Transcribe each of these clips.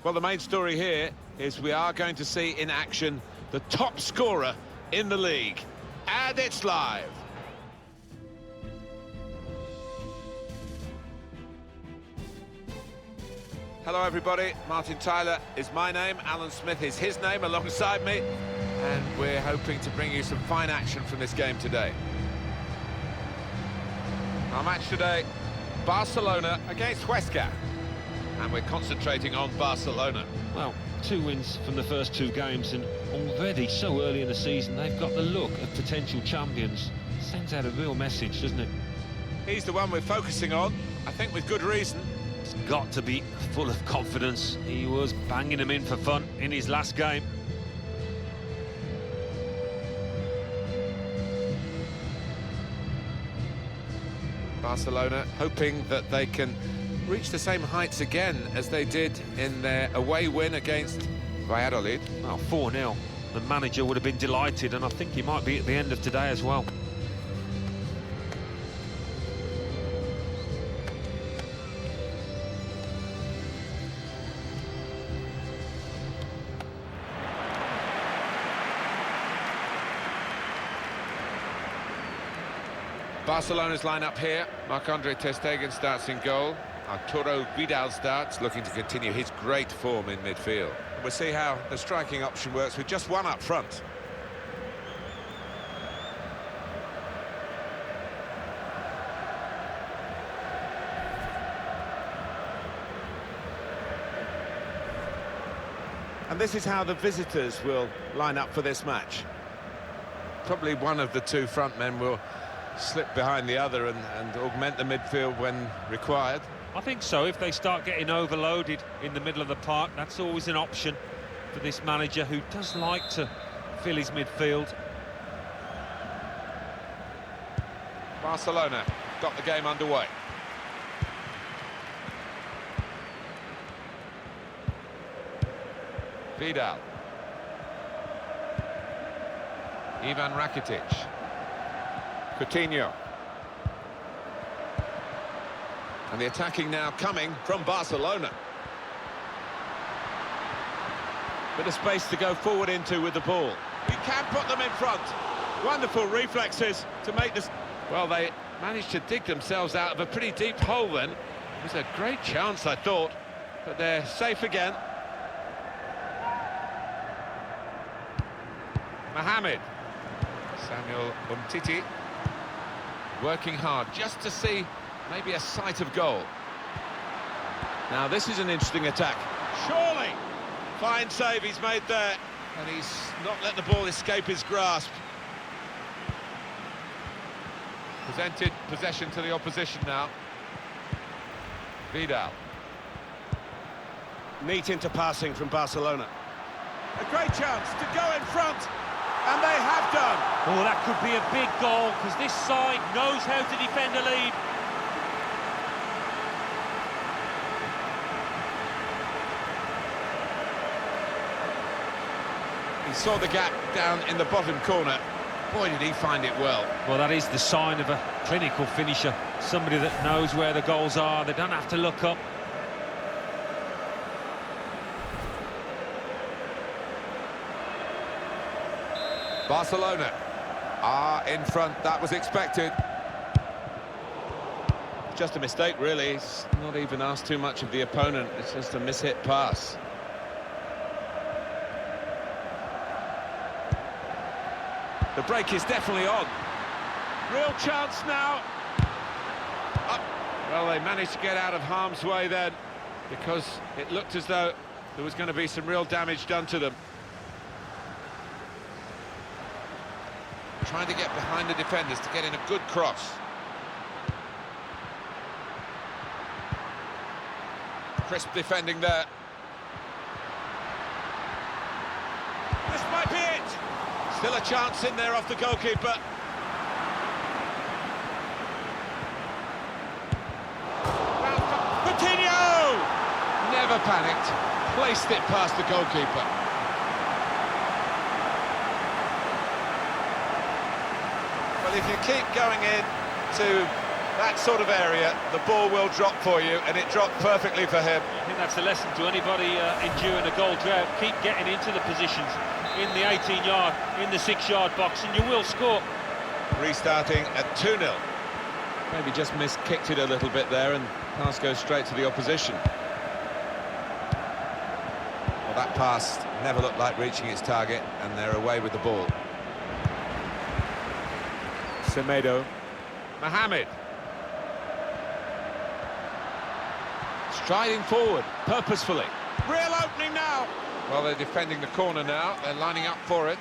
Well, the main story here is we are going to see in action the top scorer in the league. And it's live. Hello everybody, Martin Tyler is my name, Alan Smith is his name alongside me, and we're hoping to bring you some fine action from this game today. Our match today, Barcelona against Huesca, and we're concentrating on Barcelona. Well, 2 wins from the first 2 games, and already so early in the season they've got the look of potential champions. Sends out a real message, doesn't it? He's the one we're focusing on, I think with good reason. He's got to be full of confidence. He was banging them in for fun in his last game. Barcelona hoping that they can reach the same heights again as they did in their away win against Valladolid. Well, 4-0. The manager would have been delighted, and I think he might be at the end of today as well. Barcelona's line-up here. Marc-Andre ter Stegen starts in goal. Arturo Vidal starts, looking to continue his great form in midfield. We'll see how the striking option works with just one up front. And this is how the visitors will line up for this match. Probably one of the 2 front men will slip behind the other and augment the midfield when required. I think so. If they start getting overloaded in the middle of the park, that's always an option for this manager, who does like to fill his midfield. Barcelona got the game underway. Vidal. Ivan Rakitic. Coutinho. And the attacking now coming from Barcelona. Bit of space to go forward into with the ball. We can put them in front. Wonderful reflexes to make this... Well, they managed to dig themselves out of a pretty deep hole then. It was a great chance, I thought, but they're safe again. Mohamed. Samuel Umtiti. Working hard just to see maybe a sight of goal. Now this is an interesting attack. Surely! Fine save he's made there. And he's not let the ball escape his grasp. Presented possession to the opposition now. Vidal. Neat into passing from Barcelona. A great chance to go in front. And they have done. Oh, that could be a big goal, because this side knows how to defend a lead. He saw the gap down in the bottom corner. Boy, did he find it well. Well, that is the sign of a clinical finisher. Somebody that knows where the goals are. They don't have to look up. Barcelona are in front, that was expected. Just a mistake, really. He's not even asked too much of the opponent. It's just a mishit pass. The break is definitely on. Real chance now. Up. Well, they managed to get out of harm's way then, because it looked as though there was going to be some real damage done to them. Trying to get behind the defenders to get in a good cross. Crisp defending there. This might be it. Still a chance in there off the goalkeeper. Coutinho! Never panicked. Placed it past the goalkeeper. Well, if you keep going in to that sort of area, the ball will drop for you, and it dropped perfectly for him. I think that's a lesson to anybody enduring a goal drought. Keep getting into the positions in the 18-yard, in the 6-yard box, and you will score. Restarting at 2-0. Maybe just kicked it a little bit there, and pass goes straight to the opposition. Well, that pass never looked like reaching its target, and they're away with the ball. Semedo. Mohamed. Striding forward, purposefully. Real opening now. Well, they're defending the corner now. They're lining up for it.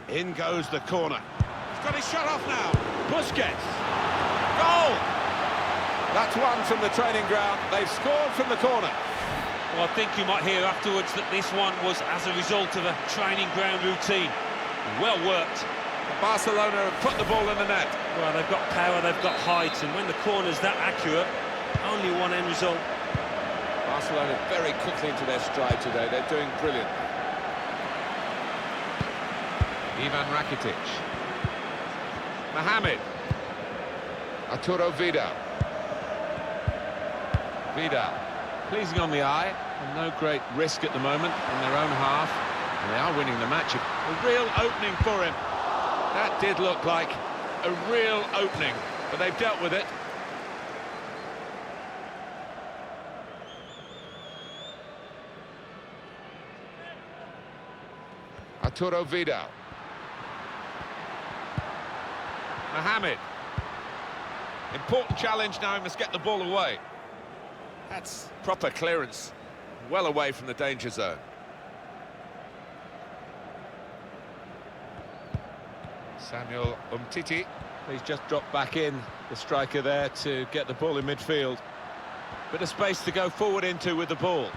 In goes the corner. He's got his shot off now. Busquets. Goal! That's one from the training ground. They've scored from the corner. Well, I think you might hear afterwards that this one was as a result of a training ground routine. Well worked. Barcelona have put the ball in the net. Well, they've got power, they've got height, and when the corner's that accurate, only one end result. Barcelona very quickly into their stride today. They're doing brilliant. Ivan Rakitic. Mohamed. Arturo Vidal. Vidal. Pleasing on the eye, and no great risk at the moment in their own half. And they are winning the match. A real opening for him. That did look like a real opening, but they've dealt with it. Arturo Vidal. Mohamed. Important challenge now, he must get the ball away. That's proper clearance, well away from the danger zone. Samuel Umtiti. He's just dropped back in, the striker there, to get the ball in midfield. Bit of space to go forward into with the ball.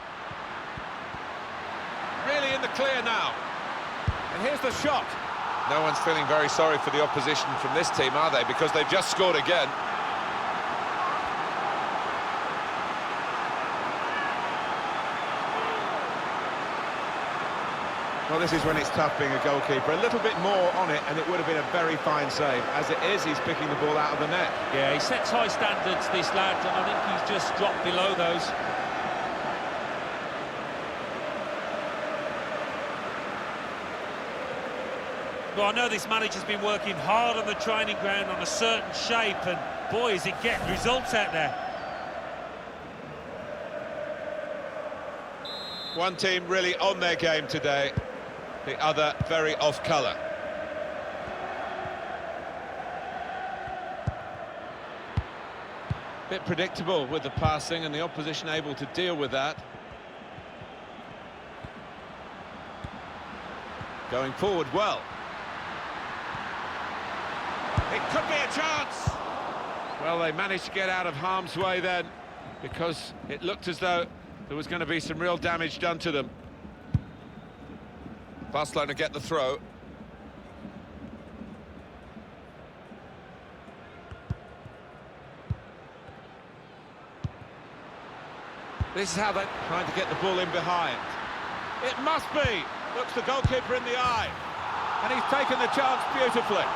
Really in the clear now. And here's the shot. No one's feeling very sorry for the opposition from this team, are they? Because they've just scored again. Well, this is when it's tough being a goalkeeper. A little bit more on it, and it would have been a very fine save. As it is, he's picking the ball out of the net. Yeah, he sets high standards, this lad, and I think he's just dropped below those. Well, I know this manager's been working hard on the training ground on a certain shape, and boy, is it getting results out there. One team really on their game today, the other very off colour. Bit predictable with the passing, and the opposition able to deal with that. Going forward well. It could be a chance. Well, they managed to get out of harm's way then, because it looked as though there was going to be some real damage done to them. Barcelona get the throw. This is how they're trying to get the ball in behind. It must be. Looks the goalkeeper in the eye. And he's taken the chance beautifully.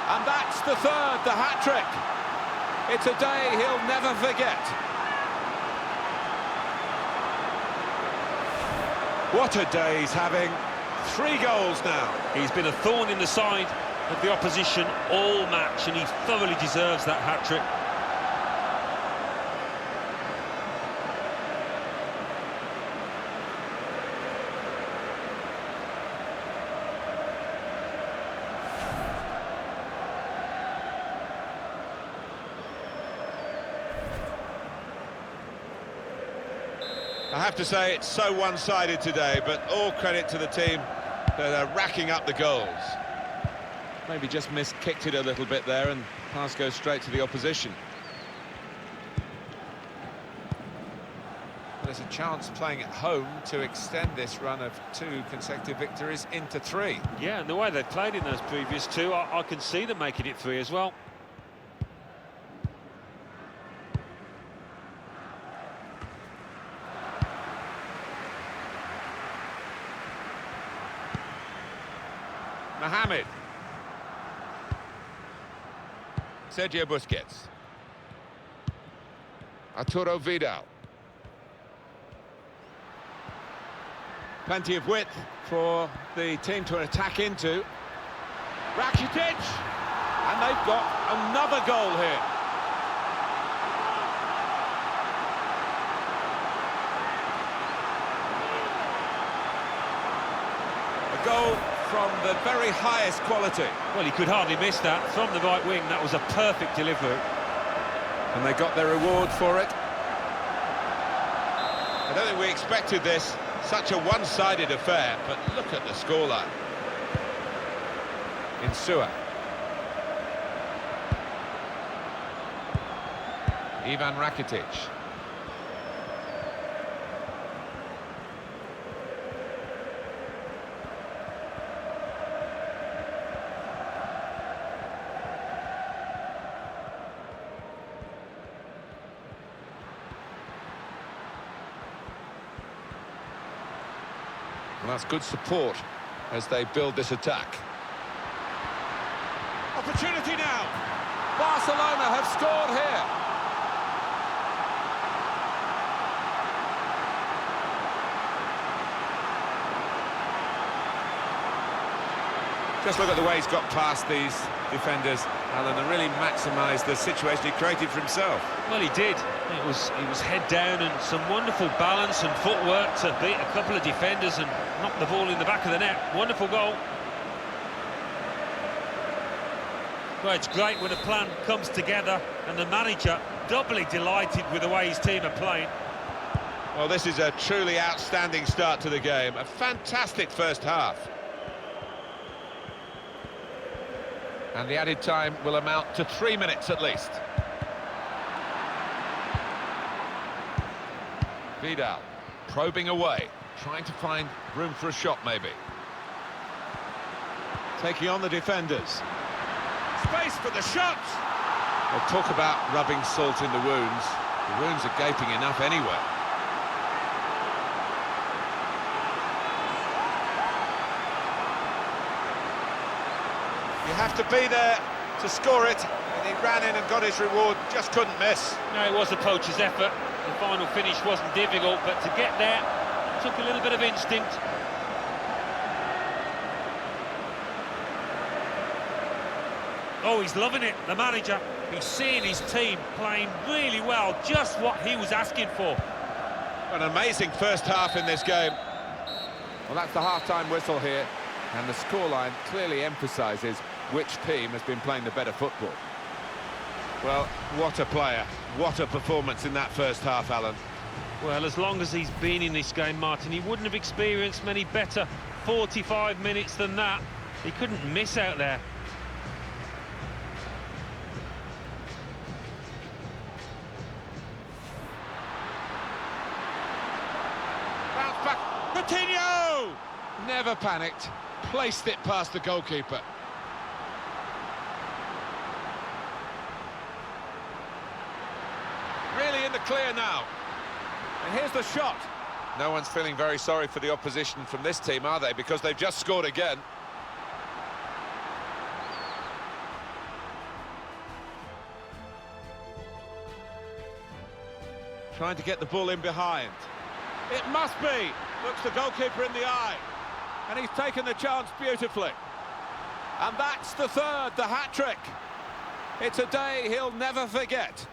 And that's the third, the hat-trick. It's a day he'll never forget. What a day he's having. 3 goals now. He's been a thorn in the side of the opposition all match, and he thoroughly deserves that hat-trick. I have to say it's so one-sided today, but all credit to the team that are racking up the goals. Maybe just kicked it a little bit there, and pass goes straight to the opposition. There's a chance playing at home to extend this run of 2 consecutive victories into 3. Yeah, and the way they've played in those previous 2, I can see them making it 3 as well. Mohamed. Sergio Busquets. Arturo Vidal. Plenty of width for the team to attack into. Rakitic! And they've got another goal here. A goal from the very highest quality. Well, he could hardly miss that. From the right wing, that was a perfect delivery. And they got their reward for it. I don't think we expected this. Such a one-sided affair, but look at the scoreline. Insua. Ivan Rakitic. Well, that's good support as they build this attack. Opportunity now. Barcelona have scored here. Just look at the way he's got past these defenders, Alan, and really maximised the situation he created for himself. Well, he did. He was head down and some wonderful balance and footwork to beat a couple of defenders and knock the ball in the back of the net. Wonderful goal. Well, it's great when a plan comes together and the manager doubly delighted with the way his team are playing. Well, this is a truly outstanding start to the game. A fantastic first half. And the added time will amount to 3 minutes at least. Vidal, probing away, trying to find room for a shot maybe. Taking on the defenders. Space for the shot! Well, talk about rubbing salt in the wounds. The wounds are gaping enough anyway. You have to be there to score it, and he ran in and got his reward, just couldn't miss. No, it was a poacher's effort. The final finish wasn't difficult, but to get there took a little bit of instinct. Oh, he's loving it, the manager. He's seeing his team playing really well, just what he was asking for. An amazing first half in this game. Well, that's the half-time whistle here, and the scoreline clearly emphasises which team has been playing the better football. Well, what a player, what a performance in that first half, Alan. Well, as long as he's been in this game, Martin, he wouldn't have experienced many better 45 minutes than that. He couldn't miss out there. Bounce back, Coutinho! Never panicked, placed it past the goalkeeper. Really in the clear now. And here's the shot. No one's feeling very sorry for the opposition from this team, are they? Because they've just scored again. Trying to get the ball in behind. It must be. Looks the goalkeeper in the eye. And he's taken the chance beautifully. And that's the third, the hat-trick. It's a day he'll never forget.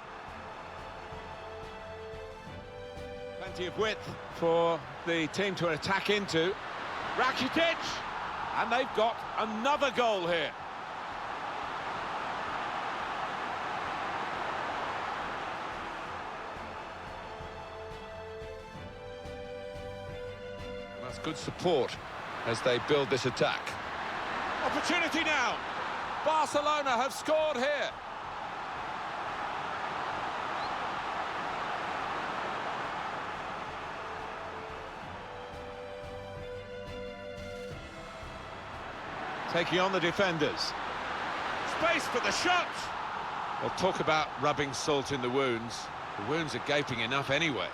Plenty of width for the team to attack into. Rakitic! And they've got another goal here. That's good support as they build this attack. Opportunity now. Barcelona have scored here. Taking on the defenders. Space for the shot! Well, talk about rubbing salt in the wounds. The wounds are gaping enough anyway.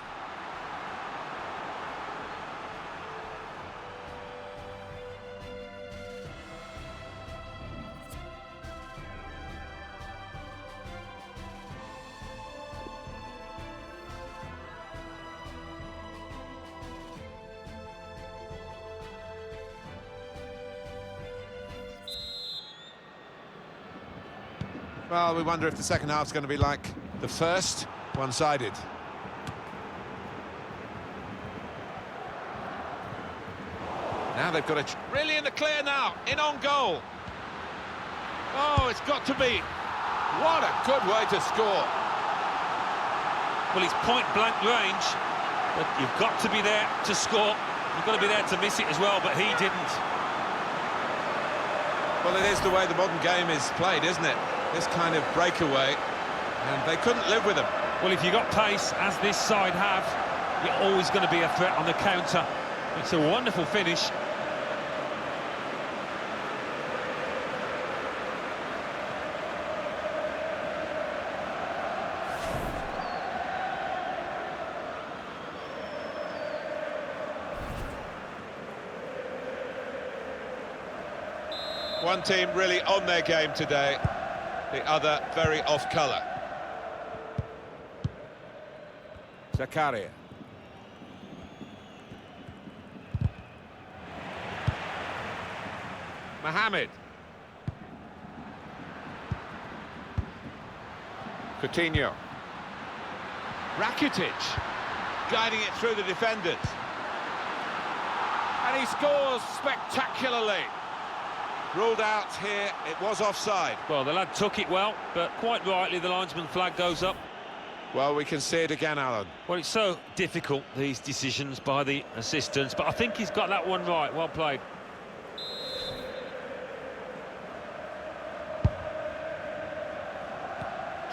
Well, we wonder if the second half's going to be like the first, one-sided. Now they've got really in the clear now, in on goal. Oh, it's got to be. What a good way to score. Well, it's point-blank range, but you've got to be there to score. You've got to be there to miss it as well, but he didn't. Well, it is the way the modern game is played, isn't it? This kind of breakaway, and they couldn't live with him. Well, if you've got pace, as this side have, you're always going to be a threat on the counter. It's a wonderful finish. One team really on their game today, the other very off-colour. Zakaria. Mohamed. Coutinho. Rakitic, guiding it through the defenders. And he scores spectacularly. Ruled out here, it was offside. Well, the lad took it well, but quite rightly the linesman flag goes up. Well, we can see it again, Alan. Well, it's so difficult, these decisions by the assistants, but I think he's got that one right. Well played.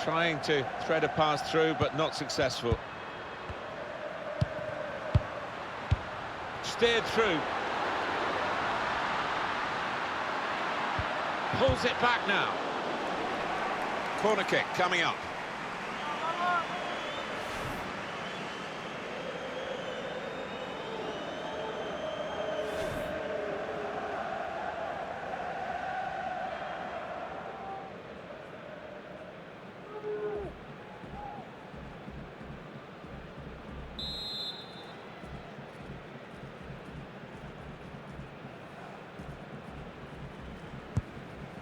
Trying to thread a pass through, but not successful. Steered through. Pulls it back now. Corner kick coming up.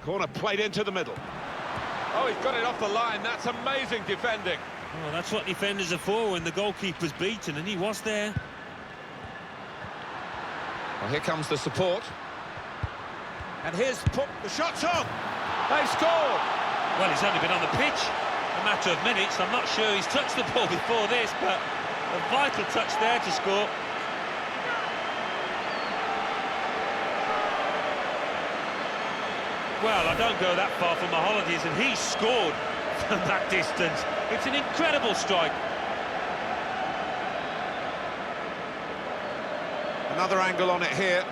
Corner played into the middle. Oh, he's got it off the line. That's amazing defending. Oh, that's what defenders are for when the goalkeeper's beaten, and he was there. Well, here comes the support. And here's the shot's on. They scored. Well, he's only been on the pitch a matter of minutes. I'm not sure he's touched the ball before this, but a vital touch there to score. Well, I don't go that far from my holidays, and he scored from that distance. It's an incredible strike. Another angle on it here.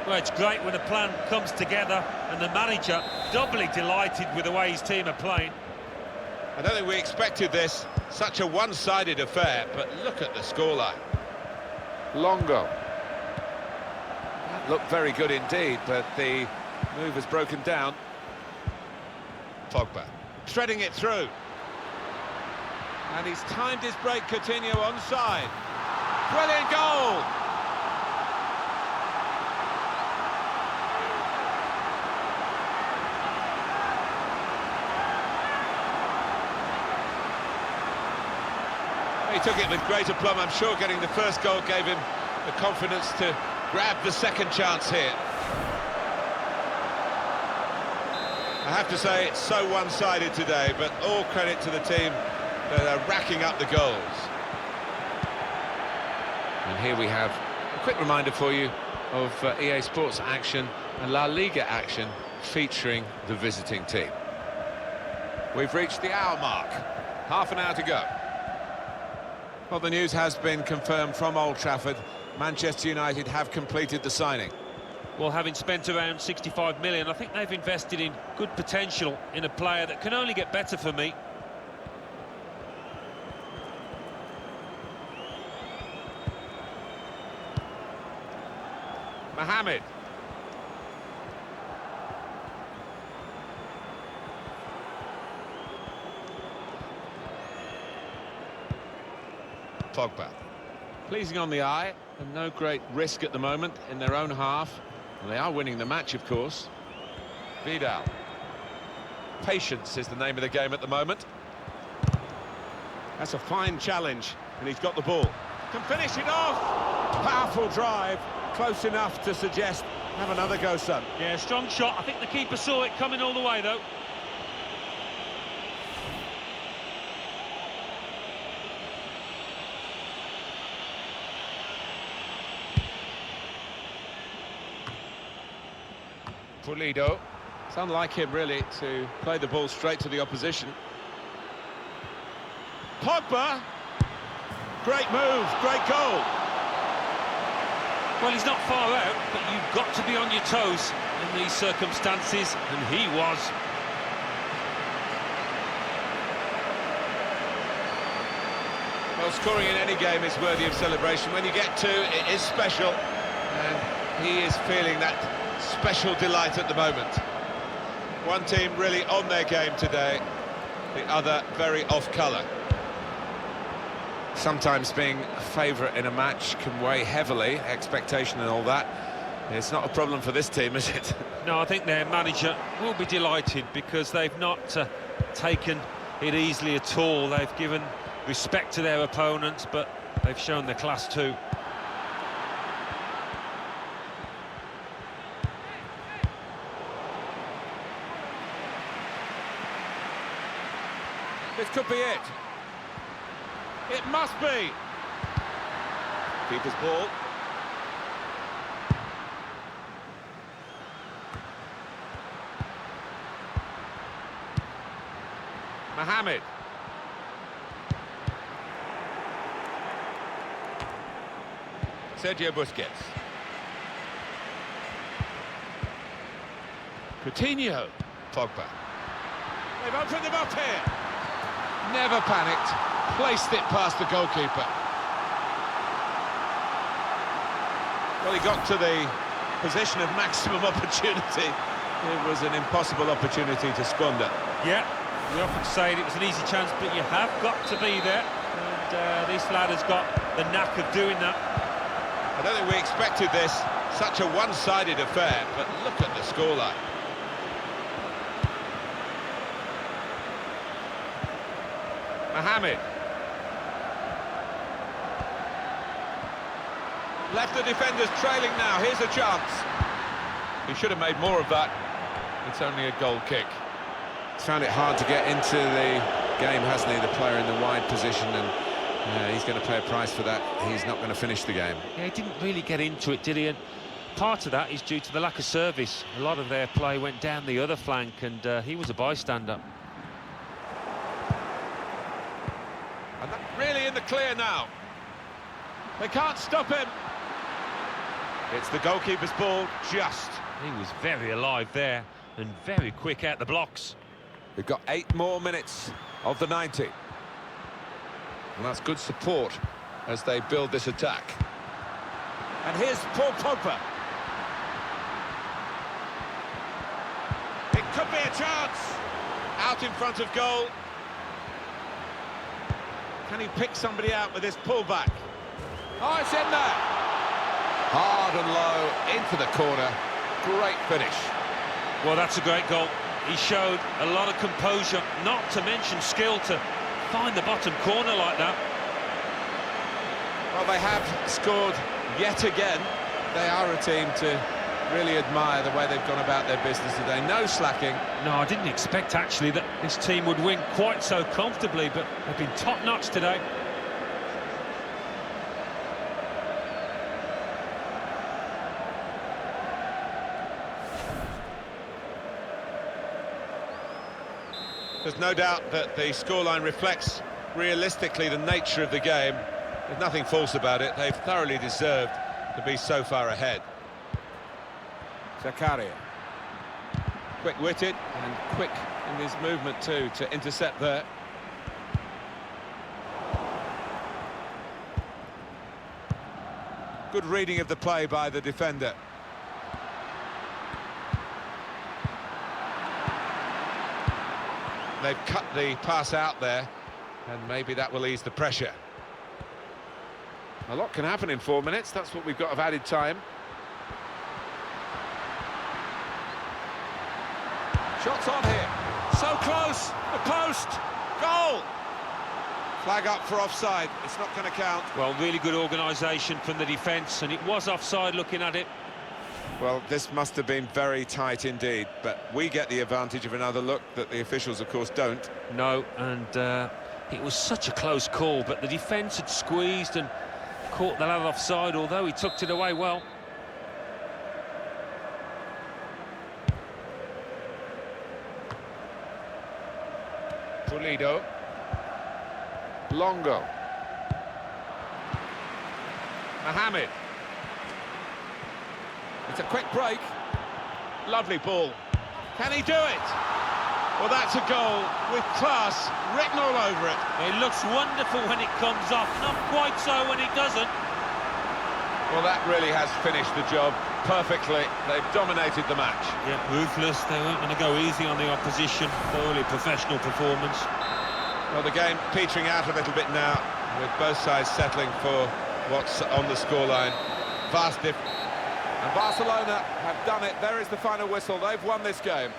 Well, it's great when a plan comes together, and the manager doubly delighted with the way his team are playing. I don't think we expected this, such a one-sided affair, but look at the scoreline. Longo. Looked very good indeed, but the move has broken down. Pogba threading it through. And he's timed his break, Coutinho onside. Brilliant goal! He took it with great aplomb. I'm sure getting the first goal gave him the confidence to grab the second chance here. I have to say it's so one-sided today, but all credit to the team that are racking up the goals. And here we have a quick reminder for you of EA Sports action and La Liga action featuring the visiting team. We've reached the hour mark, half an hour to go. Well, the news has been confirmed from Old Trafford. Manchester United have completed the signing. Well, having spent around 65 million, I think they've invested in good potential in a player that can only get better for me. Mohamed. Pogba. Pleasing on the eye, and no great risk at the moment in their own half. And they are winning the match, of course. Vidal. Patience is the name of the game at the moment. That's a fine challenge, and he's got the ball. Can finish it off! Powerful drive, close enough to suggest, have another go, son. Yeah, strong shot. I think the keeper saw it coming all the way, though. Pulido. It's unlike him, really, to play the ball straight to the opposition. Pogba! Great move, great goal. Well, he's not far out, but you've got to be on your toes in these circumstances, and he was. Well, scoring in any game is worthy of celebration. When you get two, it is special. And he is feeling that special delight at the moment. One team really on their game today, the other very off-colour. Sometimes being a favourite in a match can weigh heavily, expectation and all that. It's not a problem for this team, is it? No, I think their manager will be delighted because they've not taken it easily at all. They've given respect to their opponents, but they've shown their class too. This could be it. It must be. Keeper's ball. Mohamed. Sergio Busquets. Coutinho. Pogba. They've opened him up here. Never panicked, placed it past the goalkeeper. Well, he got to the position of maximum opportunity. It was an impossible opportunity to squander. Yeah, we often say it was an easy chance, but you have got to be there. And this lad has got the knack of doing that. I don't think we expected this, such a one-sided affair, but look at the scoreline. Mohamed. Left the defenders trailing now, here's a chance. He should have made more of that. It's only a goal kick. He's found it hard to get into the game, hasn't he, the player in the wide position, and he's going to pay a price for that. He's not going to finish the game. Yeah, he didn't really get into it, did he? And part of that is due to the lack of service. A lot of their play went down the other flank, and he was a bystander. And that's really in the clear now. They can't stop him. It's the goalkeeper's ball, just. He was very alive there and very quick out the blocks. We've got 8 more minutes of the 90. And that's good support as they build this attack. And here's Paul Pogba. It could be a chance. Out in front of goal. Can he pick somebody out with this pullback? Oh, it's in there. Hard and low, into the corner. Great finish. Well, that's a great goal. He showed a lot of composure, not to mention skill, to find the bottom corner like that. Well, they have scored yet again. They are a team to really admire the way they've gone about their business today. No slacking. No, I didn't expect, actually, that this team would win quite so comfortably, but they've been top-notch today. There's no doubt that the scoreline reflects realistically the nature of the game. There's nothing false about it. They've thoroughly deserved to be so far ahead. Zakaria. Quick-witted and quick in his movement too to intercept there. Good reading of the play by the defender. They've cut the pass out there, and maybe that will ease the pressure. A lot can happen in 4 minutes. That's what we've got of added time. Shots on here. So close. The post. Goal. Flag up for offside. It's not going to count. Well, really good organisation from the defence, and it was offside looking at it. Well, this must have been very tight indeed, but we get the advantage of another look that the officials, of course, don't. No, and it was such a close call, but the defence had squeezed and caught the lad offside, although he tucked it away well. Pulido. Longo. Mohamed. It's a quick break. Lovely ball. Can he do it? Well, that's a goal with class written all over it. It looks wonderful when it comes off, not quite so when it doesn't. Well, that really has finished the job perfectly. They've dominated the match. Yeah, ruthless. They weren't going to go easy on the opposition. Thoroughly professional performance. Well, the game petering out a little bit now, with both sides settling for what's on the scoreline. Vast difference. And Barcelona have done it. There is the final whistle. They've won this game.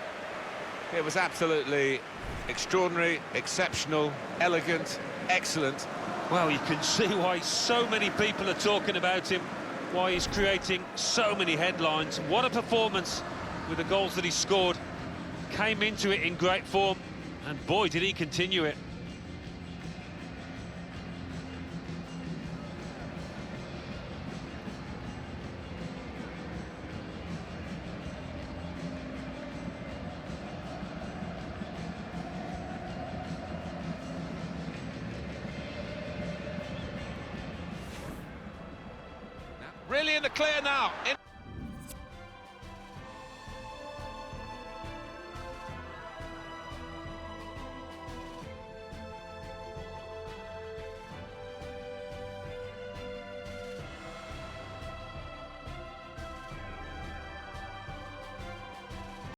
It was absolutely extraordinary, exceptional, elegant, excellent. Well, you can see why so many people are talking about him, why he's creating so many headlines. What a performance with the goals that he scored. Came into it in great form, and boy, did he continue it. Really in the clear now.